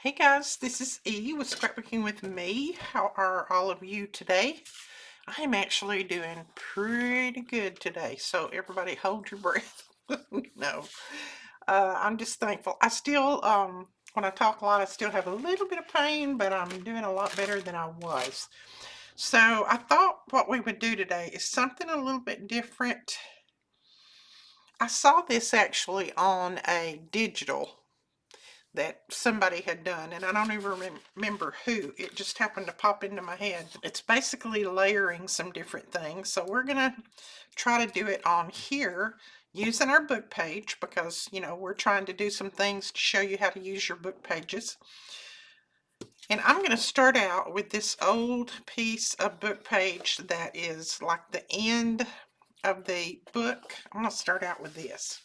Hey guys, this is E with Scrapbooking with me. How are all of you today? I'm actually doing pretty good today, so everybody hold your breath. No, I'm just thankful. I still, when I talk a lot, I still have a little bit of pain, but I'm doing a lot better than I was. So I thought what we would do today is something a little bit different. I saw this actually on a digital that somebody had done, and I don't even remember who. It just happened to pop into my head. It's basically layering some different things, so we're gonna try to do it on here using our book page because we're trying to do some things to show you how to use your book pages. And I'm going to start out with this old piece of book page that is like the end of the book. I'm going to start out with this.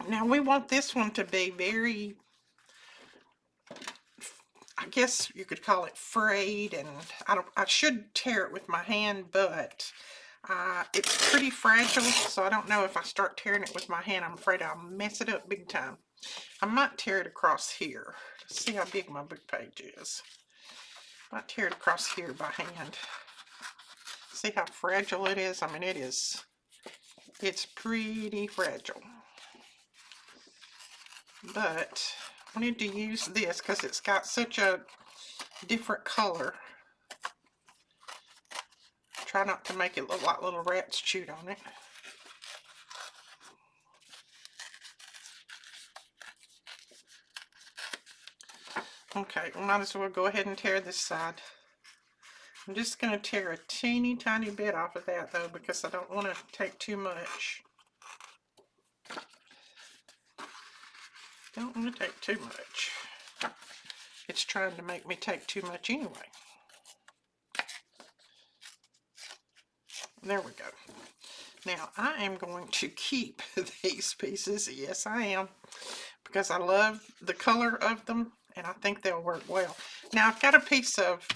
Now we want this one to be very, I guess you could call it frayed, and I should tear it with my hand, but it's pretty fragile, so I don't know if I start tearing it with my hand. I'm afraid I'll mess it up big time. I might tear it across here. Let's see how big my book page is. I might tear it across here by hand. See how fragile it is? I mean, it's pretty fragile. But I need to use this because it's got such a different color. Try not to make it look like little rats chewed on it. Okay, we might as well go ahead and tear this side. I'm just going to tear a teeny tiny bit off of that though, because I don't want to take too much. Don't want to take too much. It's trying to make me take too much anyway. There we go. Now I am going to keep these pieces. Yes, I am, because I love the color of them and I think they'll work well. Now I've got a piece of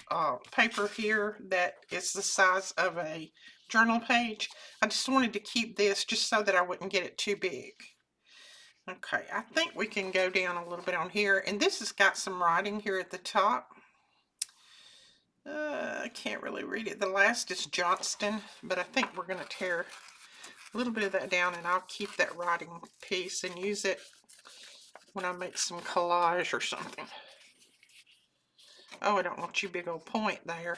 paper here that is the size of a journal page. I just wanted to keep this just so that I wouldn't get it too big. Okay, I think we can go down a little bit on here, and this has got some writing here at the top. I can't really read it. The last is Johnston, but I think we're going to tear a little bit of that down, and I'll keep that writing piece and use it when I make some collage or something. Oh, I don't want you big old point there.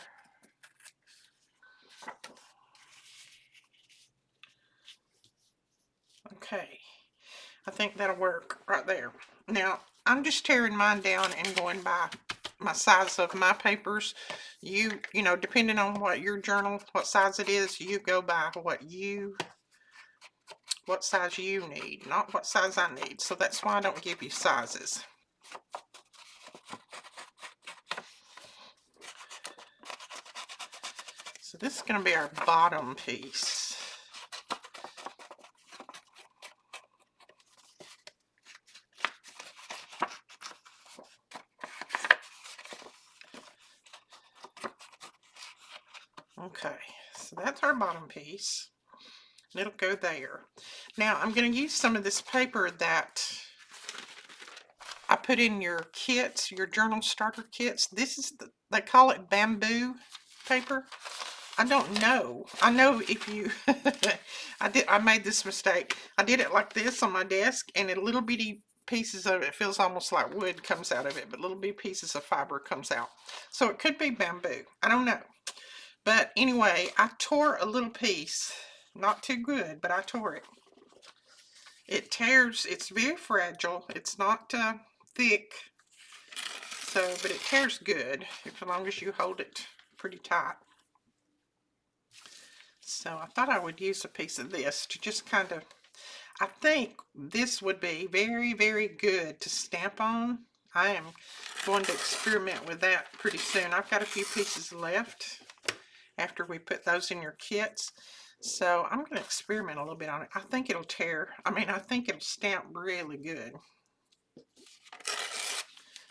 Okay, I think that'll work right there. Now, I'm just tearing mine down and going by my size of my papers. You know, depending on what your journal, what size it is, you go by what size you need, not what size I need. So that's why I don't give you sizes. So this is going to be our bottom piece. Okay, so that's our bottom piece. And it'll go there. Now I'm going to use some of this paper that I put in your kits, your journal starter kits. This is they call it bamboo paper. I don't know. I know if you, I made this mistake. I did it like this on my desk, and a little bitty pieces of it feels almost like wood comes out of it, but little bitty pieces of fiber comes out. So it could be bamboo. I don't know. But anyway, I tore a little piece. Not too good, but I tore it. It tears. It's very fragile. It's not thick. So, but it tears good as long as you hold it pretty tight. So I thought I would use a piece of this to just kind of, I think this would be very, very good to stamp on. I am going to experiment with that pretty soon. I've got a few pieces left after we put those in your kits. So I'm going to experiment a little bit on it. I think it'll tear. I mean, I think it'll stamp really good.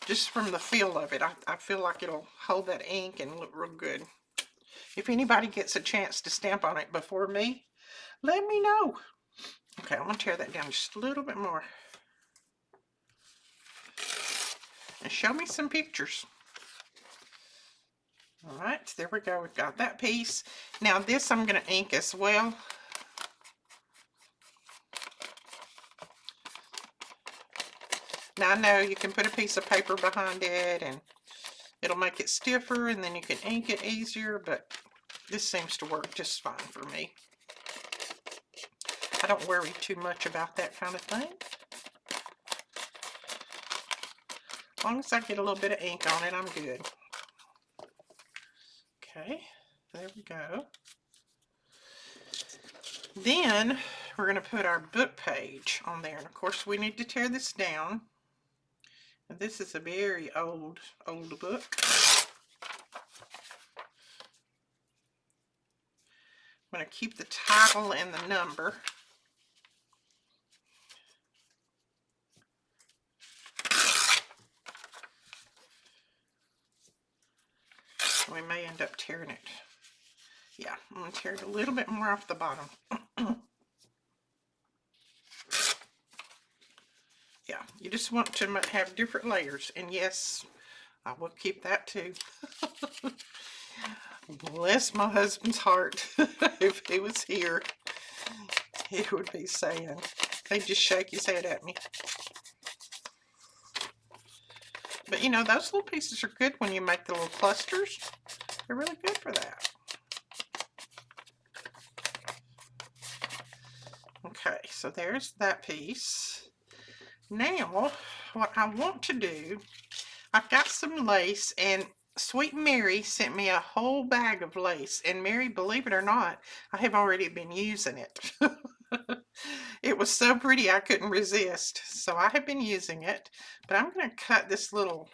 Just from the feel of it, I feel like it'll hold that ink and look real good. If anybody gets a chance to stamp on it before me, let me know. Okay, I'm going to tear that down just a little bit more. and show me some pictures. All right, there we go. We've got that piece. Now this I'm going to ink as well. Now I know you can put a piece of paper behind it and it'll make it stiffer and then you can ink it easier, but this seems to work just fine for me. I don't worry too much about that kind of thing. As long as I get a little bit of ink on it, I'm good. Okay, there we go. Then we're going to put our book page on there. And of course we need to tear this down. And this is a very old book. I'm going to keep the title and the number. We may end up tearing it. Yeah, I'm going to tear it a little bit more off the bottom. Yeah, you just want to have different layers. And yes, I will keep that too. Bless my husband's heart. If he was here, he would be saying, he'd just shake his head at me. But you know, those little pieces are good when you make the little clusters. They're really good for that. Okay, so there's that piece. Now, what I want to do, I've got some lace, and Sweet Mary sent me a whole bag of lace. And Mary, believe it or not, I have already been using it. It was so pretty I couldn't resist. So I have been using it. But I'm going to cut this little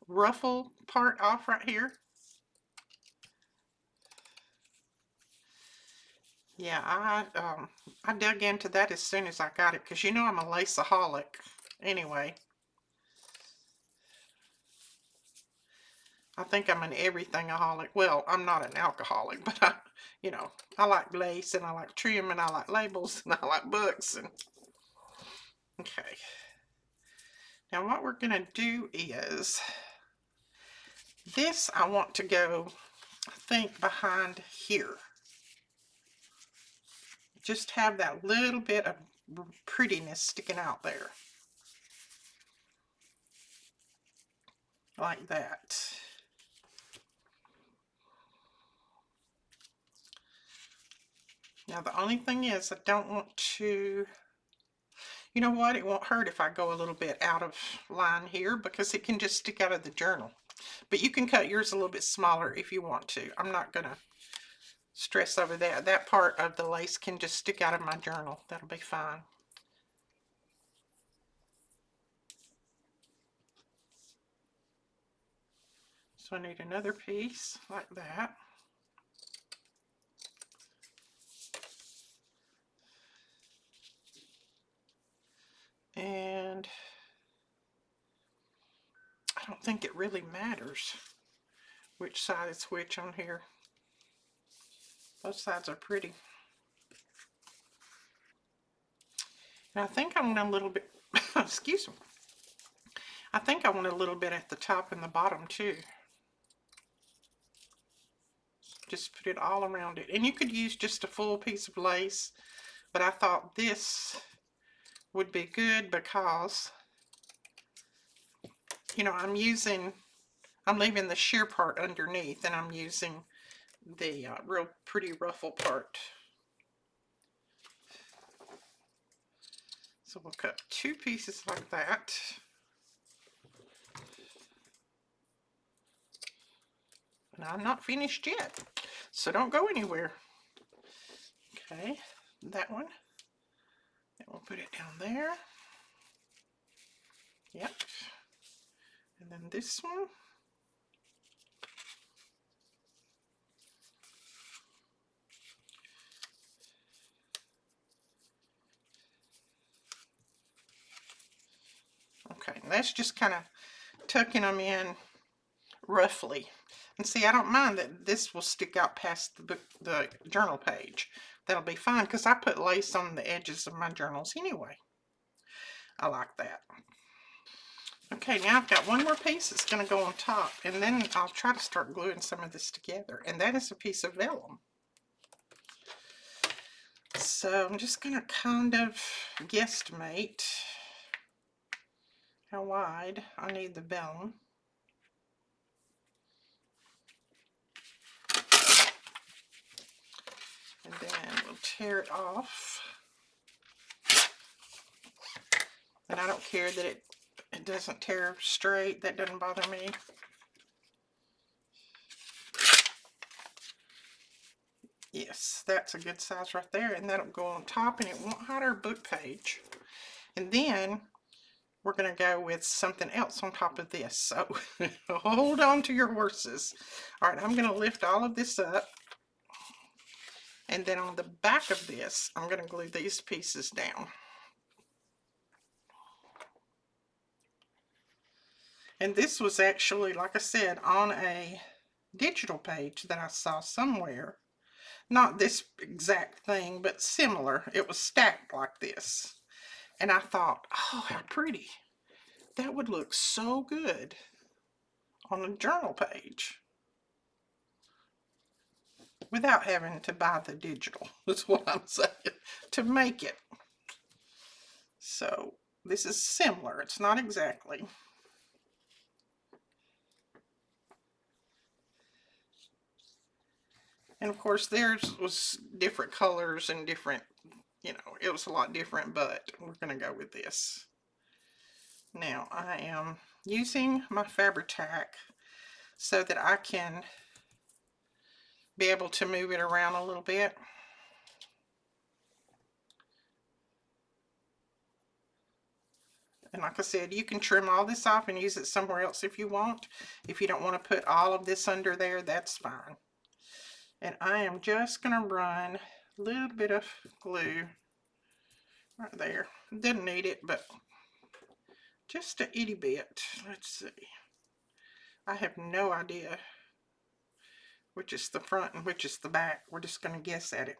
ruffle part off right here. Yeah, I dug into that as soon as I got it, because you know I'm a laceaholic anyway. I think I'm an everything-aholic. Well, I'm not an alcoholic, but you know, I like lace and I like trim and I like labels and I like books. And okay. Now what we're gonna do is this. I want to go, I think, behind here. Just have that little bit of prettiness sticking out there. Like that. Now the only thing is I don't want to, you know what, it won't hurt if I go a little bit out of line here because it can just stick out of the journal. But you can cut yours a little bit smaller if you want to. I'm not going to stress over that. That part of the lace can just stick out of my journal. That'll be fine. So I need another piece like that. And I don't think it really matters which side is which on here. Both sides are pretty. And I think I want a little bit, excuse me. I think I want a little bit at the top and the bottom too. Just put it all around it. And you could use just a full piece of lace, but I thought this would be good because, you know, I'm leaving the sheer part underneath and I'm using the real pretty ruffle part. So we'll cut two pieces like that. And I'm not finished yet, so don't go anywhere. Okay, that one. And we'll put it down there. Yep. And then this one. Okay, and that's just kind of tucking them in roughly. And see, I don't mind that this will stick out past the book, the journal page. That'll be fine because I put lace on the edges of my journals anyway. I like that. Okay, now I've got one more piece that's going to go on top, and then I'll try to start gluing some of this together, and that is a piece of vellum. So I'm just going to kind of guesstimate how wide I need the vellum. And then we'll tear it off. And I don't care that it doesn't tear straight. That doesn't bother me. Yes, that's a good size right there. And that'll go on top, and it won't hide our book page. And then we're going to go with something else on top of this. So hold on to your horses. All right, I'm going to lift all of this up. And then on the back of this, I'm going to glue these pieces down. And this was actually, like I said, on a digital page that I saw somewhere. Not this exact thing, but similar. It was stacked like this. And I thought, oh, how pretty. That would look so good on a journal page without having to buy the digital. That's what I'm saying, to make it. So this is similar. It's not exactly. And of course theirs was different colors and different, you know, it was a lot different, but we're going to go with this. Now I am using my Fabri-Tac so that I can be able to move it around a little bit. And like I said, you can trim all this off and use it somewhere else if you want. If you don't want to put all of this under there, that's fine. And I am just going to run a little bit of glue right there. Didn't need it, but just a itty bit. Let's see. I have no idea which is the front and which is the back. We're just going to guess at it.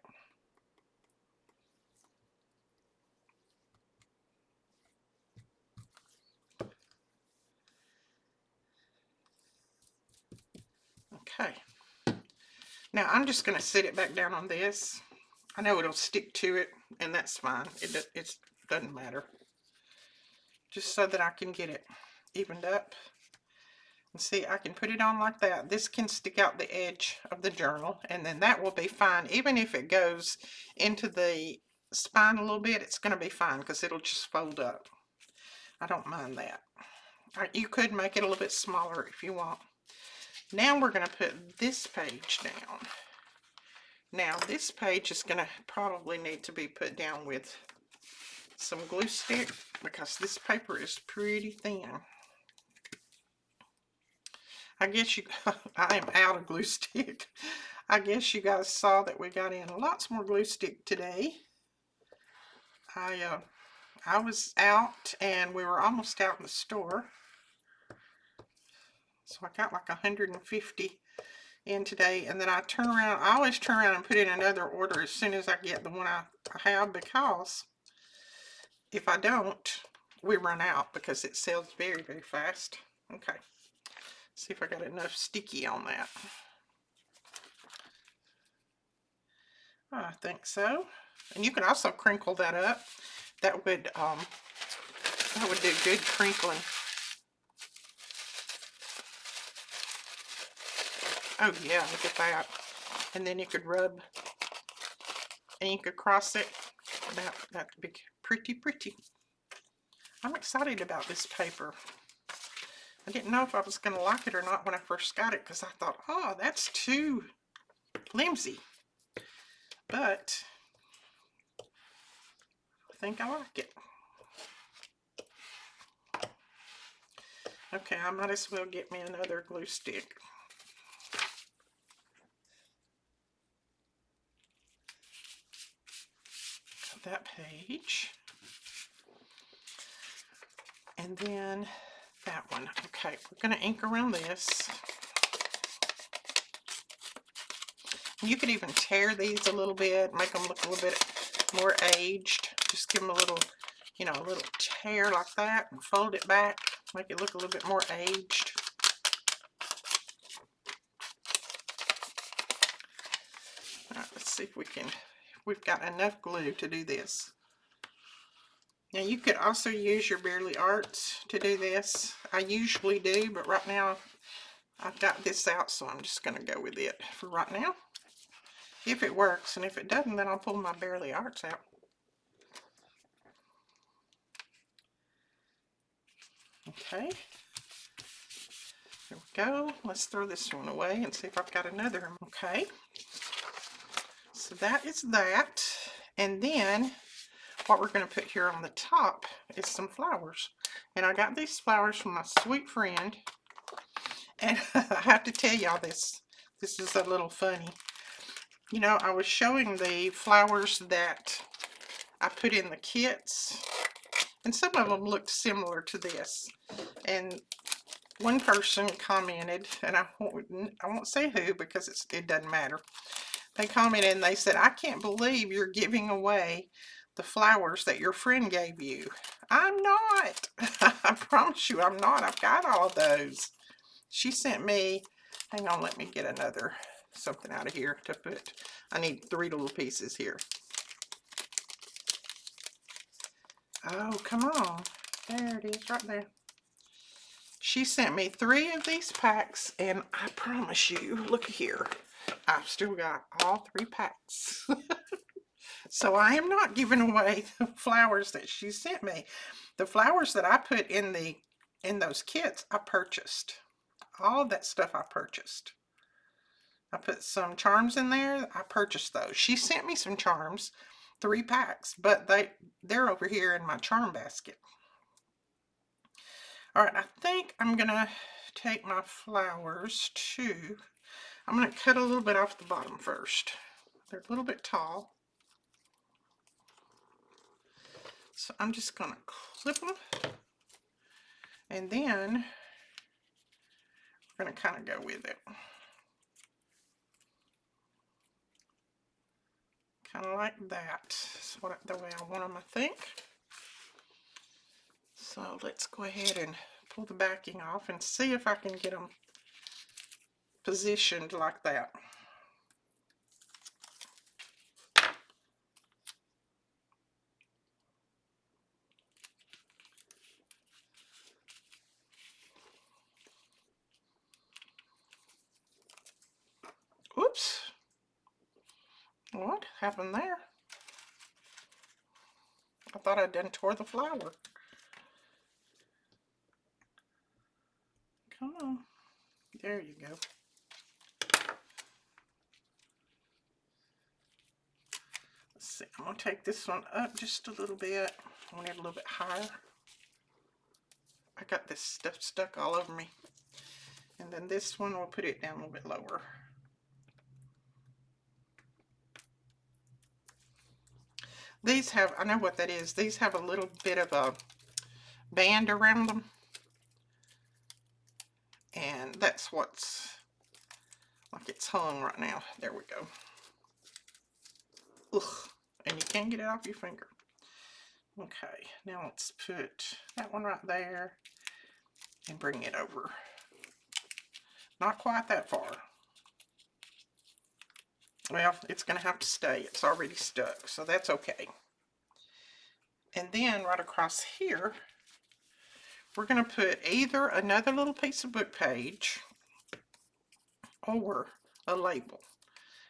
Okay. Now I'm just going to sit it back down on this. I know it'll stick to it, and that's fine. It doesn't matter. Just so that I can get it evened up. And see, I can put it on like that. This can stick out the edge of the journal, and then that will be fine. Even if it goes into the spine a little bit, it's going to be fine because it'll just fold up. I don't mind that. You could make it a little bit smaller if you want. Now we're going to put this page down. Now this page is going to probably need to be put down with some glue stick because this paper is pretty thin. I guess I am out of glue stick. I guess you guys saw that we got in lots more glue stick today. I was out and we were almost out in the store. So I got like 150 in today, and then I turn around. I always turn around and put in another order as soon as I get the one I have, because if I don't, we run out because it sells very, very fast. Okay, see if I got enough sticky on that. I think so. And you can also crinkle that up. That would do good crinkling. Oh yeah, look at that. And then you could rub and you could cross it. That'd be pretty, pretty. I'm excited about this paper. I didn't know if I was going to like it or not when I first got it, because I thought, oh, that's too flimsy. But I think I like it. Okay, I might as well get me another glue stick. That page. And then that one. Okay, we're going to ink around this. You could even tear these a little bit, make them look a little bit more aged. Just give them a little, you know, a little tear like that and fold it back. Make it look a little bit more aged. All right, let's see if we've got enough glue to do this. Now you could also use your Bearly Arts to do this. I usually do, but right now I've got this out, so I'm just going to go with it for right now. If it works, and if it doesn't, then I'll pull my Bearly Arts out. Okay. There we go. Let's throw this one away and see if I've got another. Okay. So that is that. And then what we're going to put here on the top is some flowers. And I got these flowers from my sweet friend. And I have to tell y'all this. This is a little funny. You know, I was showing the flowers that I put in the kits. And some of them looked similar to this. And one person commented, and I won't say who because it doesn't matter. They commented and they said, I can't believe you're giving away the flowers that your friend gave you. I'm not. I promise you I'm not. I've got all of those. She sent me, hang on, let me get something out of here to put. I need 3 little pieces here. Oh, come on. There it is, right there. She sent me 3 of these packs, and I promise you, look here, I've still got all 3 packs. So I am not giving away the flowers that she sent me. The flowers that I put in those kits, I purchased. All of that stuff I purchased. I put some charms in there. I purchased those. She sent me some charms, 3 packs, but they're over here in my charm basket. All right, I think I'm gonna take my flowers too. I'm gonna cut a little bit off the bottom first. They're a little bit tall. So I'm just gonna clip them. And then we're gonna kind of go with it. Kind of like that. That's the way I want them, I think. So let's go ahead and pull the backing off and see if I can get them positioned like that. Oops. What happened there? I thought I'd done tore the flower. Come on. There you go. Let's see. I'm going to take this one up just a little bit. I want it a little bit higher. I got this stuff stuck all over me. And then this one, we'll put it down a little bit lower. These have, I know what that is. These have a little bit of a band around them. And that's what's, like it's hung right now. There we go. Ugh. And you can't get it off your finger. Okay, now let's put that one right there and bring it over. Not quite that far. Well, it's going to have to stay. It's already stuck, so that's okay. And then right across here, we're going to put either another little piece of book page or a label.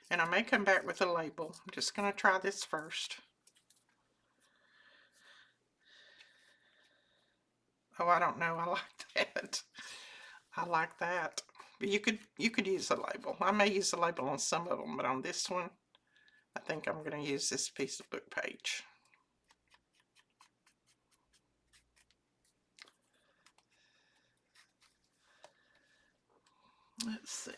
And I may come back with a label. I'm just going to try this first. Oh, I don't know. I like that. I like that. But you could use a label. I may use a label on some of them, but on this one, I think I'm going to use this piece of book page. Let's see.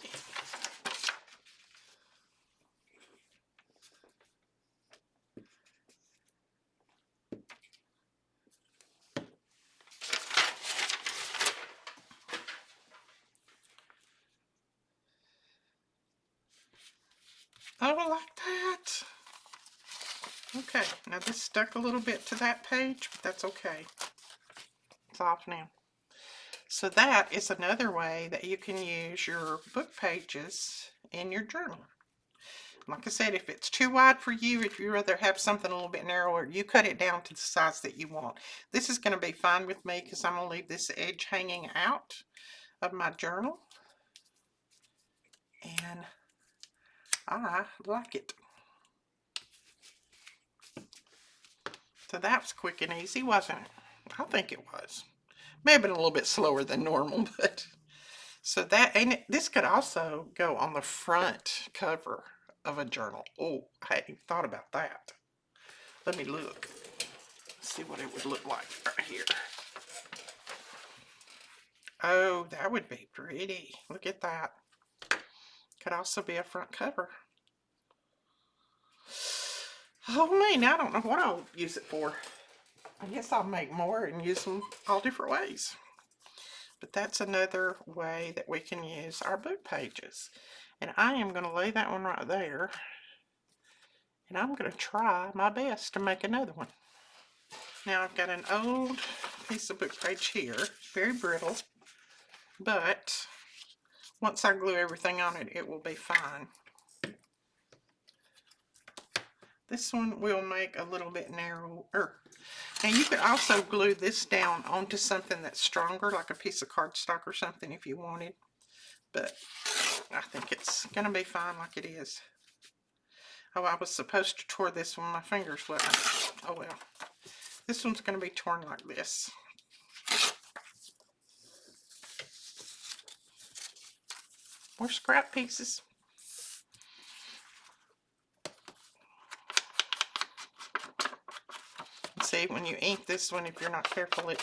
Oh, I like that. Okay, now this stuck a little bit to that page, but that's okay. It's off now. So that is another way that you can use your book pages in your journal. Like I said, if it's too wide for you, if you rather have something a little bit narrower, you cut it down to the size that you want. This is going to be fine with me because I'm going to leave this edge hanging out of my journal. And I like it. So that was quick and easy, wasn't it? I think it was. May have been a little bit slower than normal, but so that, and this could also go on the front cover of a journal. Oh, I hadn't even thought about that. Let me look. See what it would look like right here. Oh, that would be pretty. Look at that. Could also be a front cover. Oh man, I don't know what I'll use it for. I guess I'll make more and use them all different ways. But that's another way that we can use our book pages. And I am going to lay that one right there. And I'm going to try my best to make another one. Now I've got an old piece of book page here, very brittle, but once I glue everything on it, it will be fine. This one will make a little bit narrower. Now you could also glue this down onto something that's stronger, like a piece of cardstock or something if you wanted. But I think it's going to be fine like it is. Oh, I was supposed to tore this one. My fingers wasn't. Oh well. This one's going to be torn like this. More scrap pieces. See, when you ink this one, if you're not careful, it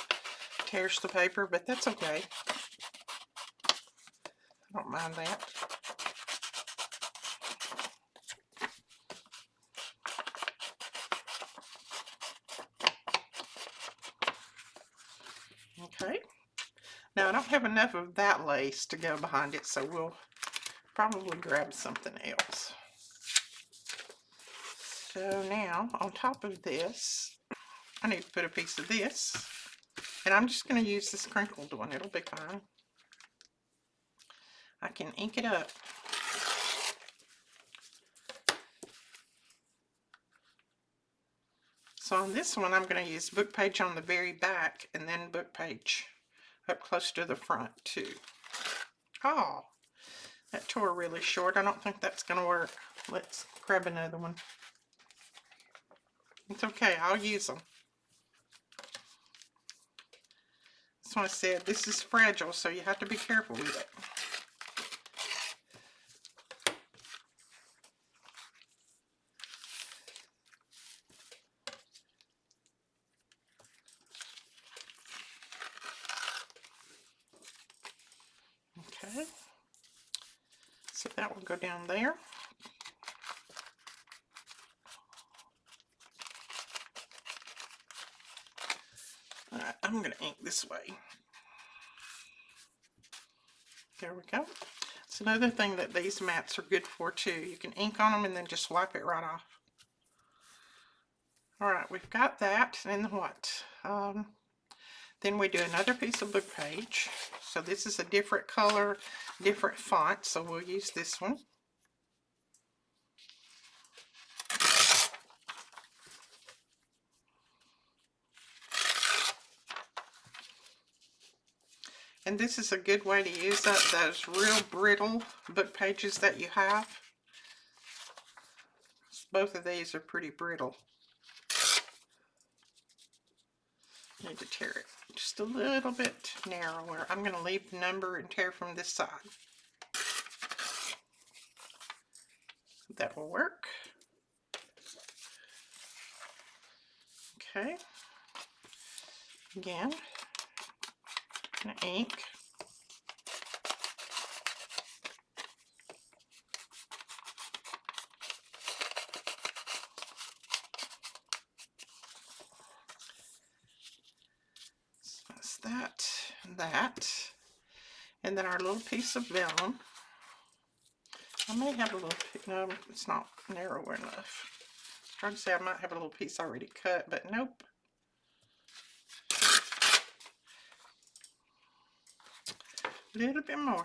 tears the paper, but that's okay. I don't mind that. Okay. Now, I don't have enough of that lace to go behind it, so we'll probably grab something else. So now, on top of this, I need to put a piece of this. And I'm just going to use this crinkled one. It'll be fine. I can ink it up. So on this one, I'm going to use book page on the very back and then book page up close to the front too. Oh, that tore really short. I don't think that's going to work. Let's grab another one. It's okay. I'll use them. That's why I said this is fragile, so you have to be careful with it. Okay. So that will go down there. Alright, I'm going to ink this way. There we go. It's another thing that these mats are good for too. You can ink on them and then just wipe it right off. Alright, we've got that. And what? Then we do another piece of book page. So this is a different color, different font, so we'll use this one. And this is a good way to use up those real brittle book pages that you have. Both of these are pretty brittle. Need to tear it just a little bit narrower. I'm going to leave the number and tear from this side. That will work. Okay. Again, I'm going to ink. So that's that. And then our little piece of vellum. I may have a little, no, it's not narrow enough. I was trying to say I might have a little piece already cut, but nope. A little bit more.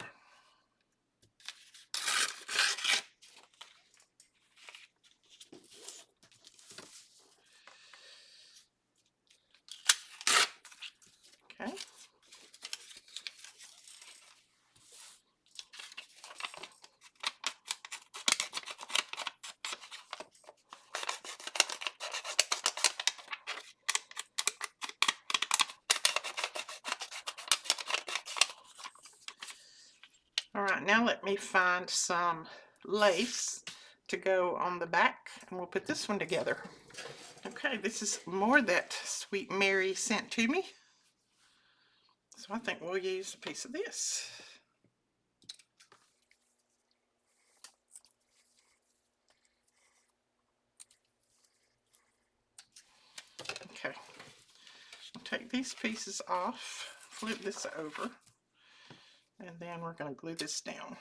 Okay. All right, now let me find some lace to go on the back, and we'll put this one together. Okay, this is more that Sweet Mary sent to me. So I think we'll use a piece of this. Okay, I'll take these pieces off, flip this over, and then we're going to glue this down.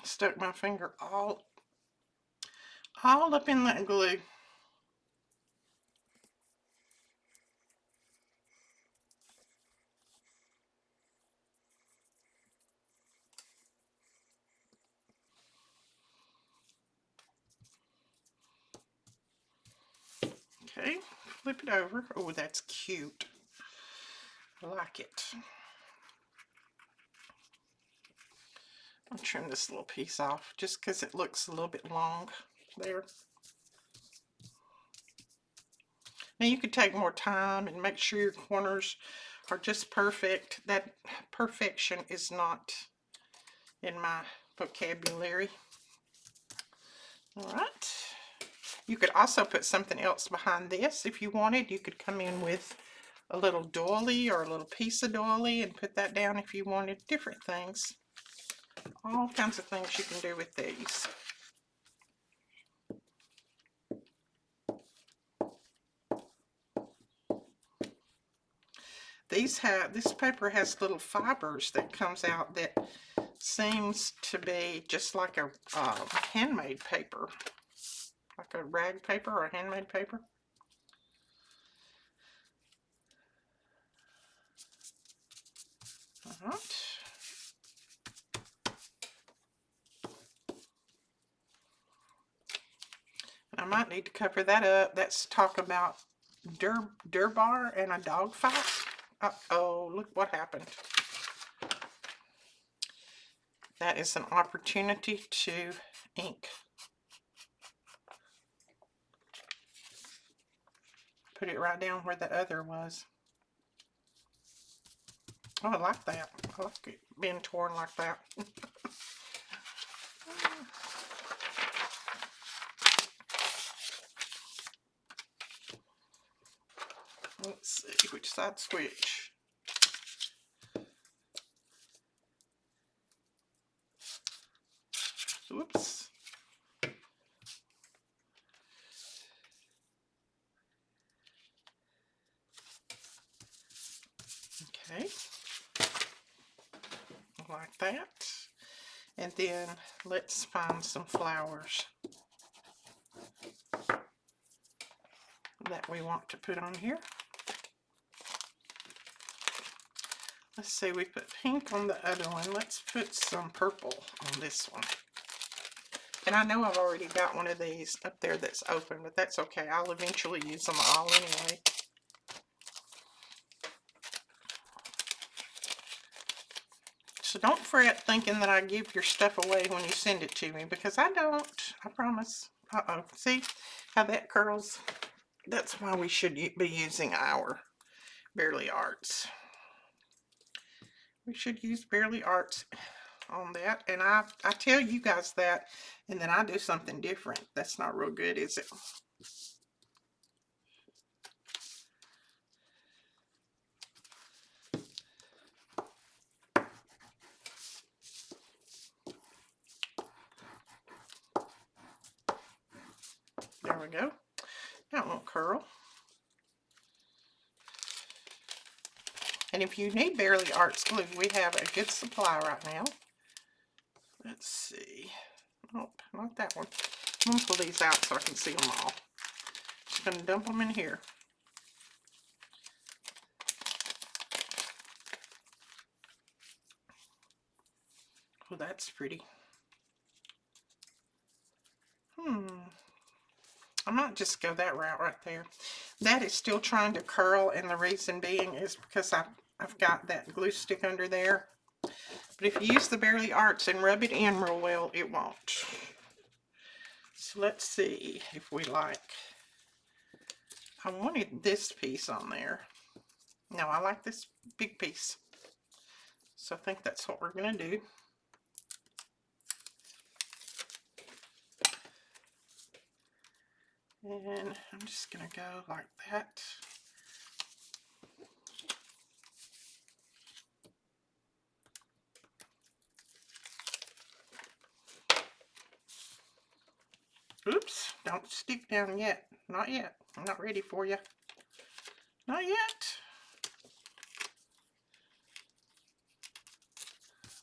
Stuck my finger all up in that glue. Okay, flip it over. Oh, that's cute. I like it. I'll trim this little piece off just because it looks a little bit long there. Now you could take more time and make sure your corners are just perfect. That perfection is not in my vocabulary. All right. You could also put something else behind this if you wanted. You could come in with a little doily or a little piece of doily and put that down if you wanted. Different things. All kinds of things you can do with these. This paper has little fibers that comes out that seems to be just like a handmade paper, like a rag paper or a handmade paper. All right. I might need to cover that up. Let's talk about Durbar and a dog fight. Uh-oh, look what happened. That is an opportunity to ink. Put it right down where the other was. Oh, I like that. I like it being torn like that. Let's see which side switch. Whoops. Okay. Like that. And then let's find some flowers that we want to put on here. Let's see, we put pink on the other one. Let's put some purple on this one. And I know I've already got one of these up there that's open, but that's okay. I'll eventually use them all anyway. So don't fret thinking that I give your stuff away when you send it to me, because I don't. I promise. Uh-oh. See how that curls? That's why we should be using our Barely Arts. We should use Barely Arts on that. And I tell you guys that, and then I do something different. That's not real good, is it? There we go. That won't curl. And if you need Barely Arts glue, we have a good supply right now. Let's see. Nope, not that one. I'm going to pull these out so I can see them all. Just going to dump them in here. Oh, that's pretty. I might just go that route right there. That is still trying to curl, and the reason being is because I've got that glue stick under there. But if you use the Barely Arts and rub it in real well, it won't. So let's see if we like. I wanted this piece on there. No, I like this big piece. So I think that's what we're going to do. And I'm just going to go like that. Oops, don't stick down yet. Not yet. I'm not ready for you. Not yet.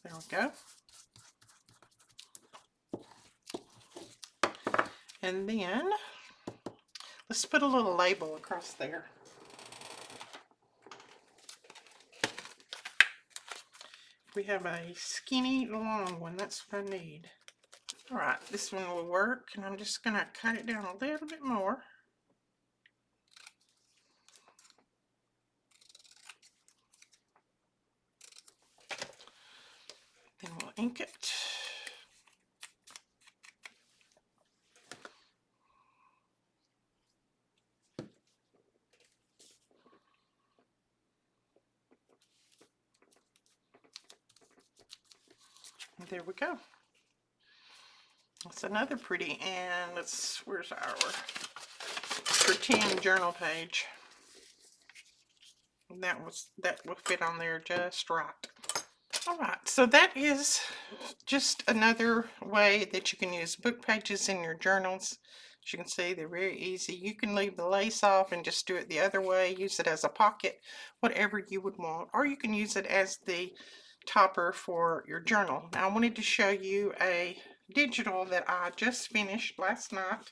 There we go. And then let's put a little label across there. We have a skinny long one. That's what I need. Alright, this one will work, and I'm just going to cut it down a little bit more. Then we'll ink it. And there we go. That's another pretty, and where's our pretend journal page? And that will fit on there just right. Alright, so that is just another way that you can use book pages in your journals. As you can see, they're very easy. You can leave the lace off and just do it the other way, use it as a pocket, whatever you would want, or you can use it as the topper for your journal. Now, I wanted to show you a digital that I just finished last night,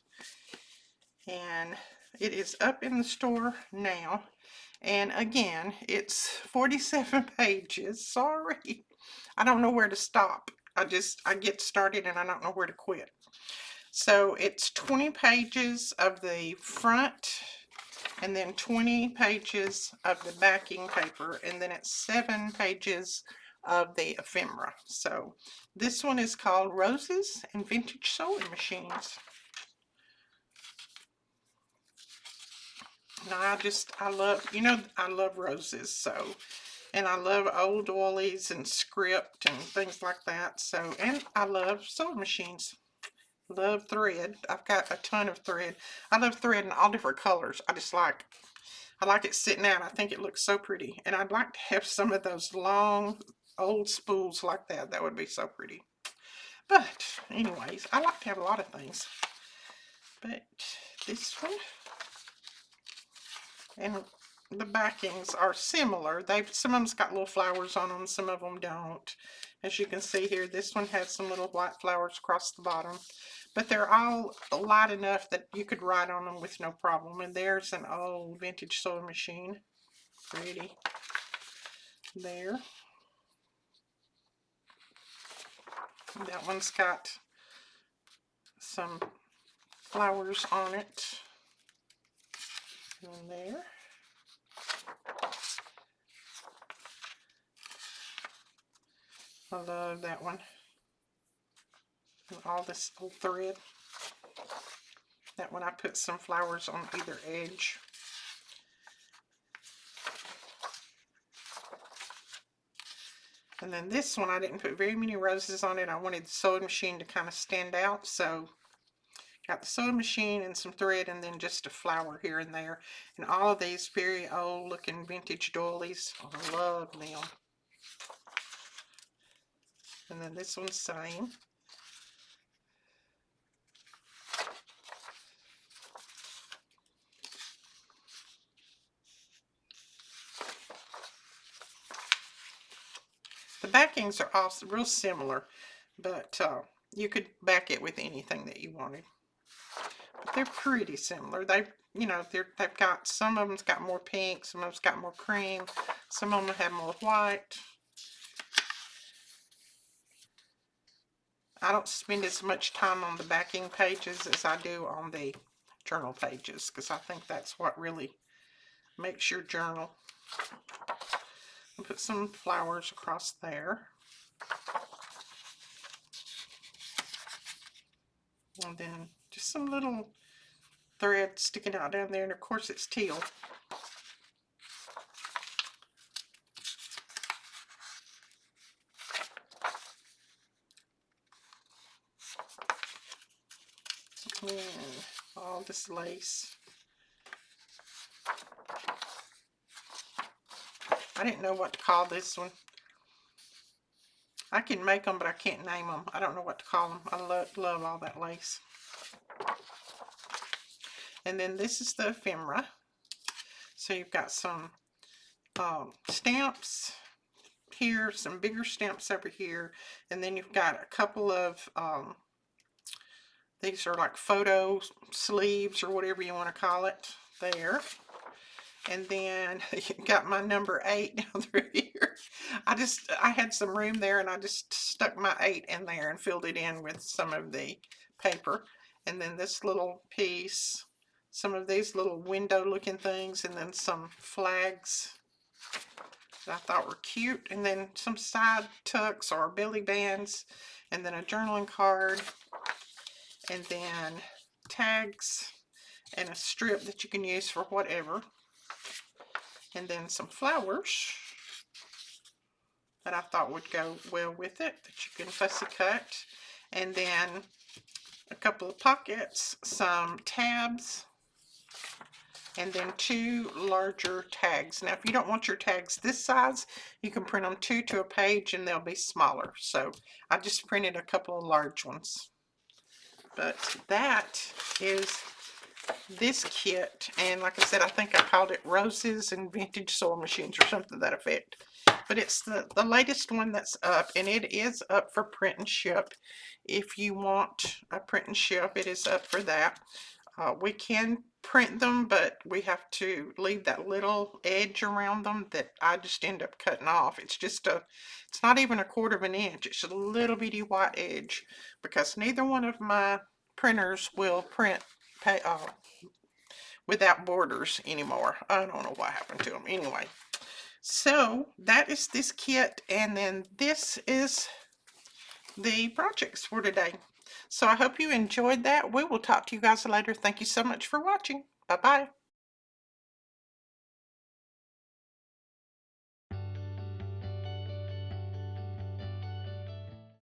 and it is up in the store now. And again, it's 47 pages. Sorry, I don't know where to stop. I get started and I don't know where to quit. So it's 20 pages of the front, and then 20 pages of the backing paper, and then it's 7 pages of the ephemera. So this one is called Roses and Vintage Sewing Machines. Now I love roses, so, and I love old doilies and script and things like that. So, and I love sewing machines. Love thread. I've got a ton of thread. I love thread in all different colors. I like it sitting out. I think it looks so pretty. And I'd like to have some of those long old spools like that. That would be so pretty. But anyways, I like to have a lot of things. But this one, and the backings are similar. Some of them's got little flowers on them, some of them don't. As you can see here, this one has some little white flowers across the bottom. But they're all light enough that you could write on them with no problem. And there's an old vintage sewing machine. Pretty. There. That one's got some flowers on it. And there. I love that one. And all this old thread. That one I put some flowers on either edge. And then this one, I didn't put very many roses on it. I wanted the sewing machine to kind of stand out. So got the sewing machine and some thread, and then just a flower here and there. And all of these very old looking vintage doilies. I love them. And then this one's same. The backings are also real similar. but you could back it with anything that you wanted. But they're pretty similar. They've got, some of them's got more pink, some of them's got more cream, some of them have more white. I don't spend as much time on the backing pages as I do on the journal pages, because I think that's what really makes your journal. I'll put some flowers across there. And then just some little thread sticking out down there, and of course it's teal. And all this lace. I didn't know what to call this one. I can make them, but I can't name them. I don't know what to call them. I love all that lace. And then this is the ephemera. So you've got some stamps here, some bigger stamps over here, and then you've got a couple of these are like photo sleeves or whatever you want to call it there. And then you got my number 8 down through here. I had some room there, and I just stuck my 8 in there and filled it in with some of the paper. And then this little piece, some of these little window looking things, and then some flags that I thought were cute, and then some side tucks or belly bands, and then a journaling card, and then tags and a strip that you can use for whatever, and then some flowers that I thought would go well with it that you can fussy cut, and then a couple of pockets, some tabs, and then 2 larger tags. Now if you don't want your tags this size, you can print them 2 to a page and they'll be smaller. So I just printed a couple of large ones. But that is this kit, and like I said, I think I called it Roses and Vintage Sewing Machines or something to that effect. But it's the latest one that's up, and it is up for print and ship. If you want a print and ship, it is up for that. We can print them, but we have to leave that little edge around them that I just end up cutting off. It's not even a 1/4 of an inch. It's a little bitty white edge, because neither one of my printers will print without borders anymore. I don't know what happened to them. Anyway, so that is this kit, and then this is the projects for today. So I hope you enjoyed that. We will talk to you guys later. Thank you so much for watching. Bye-bye.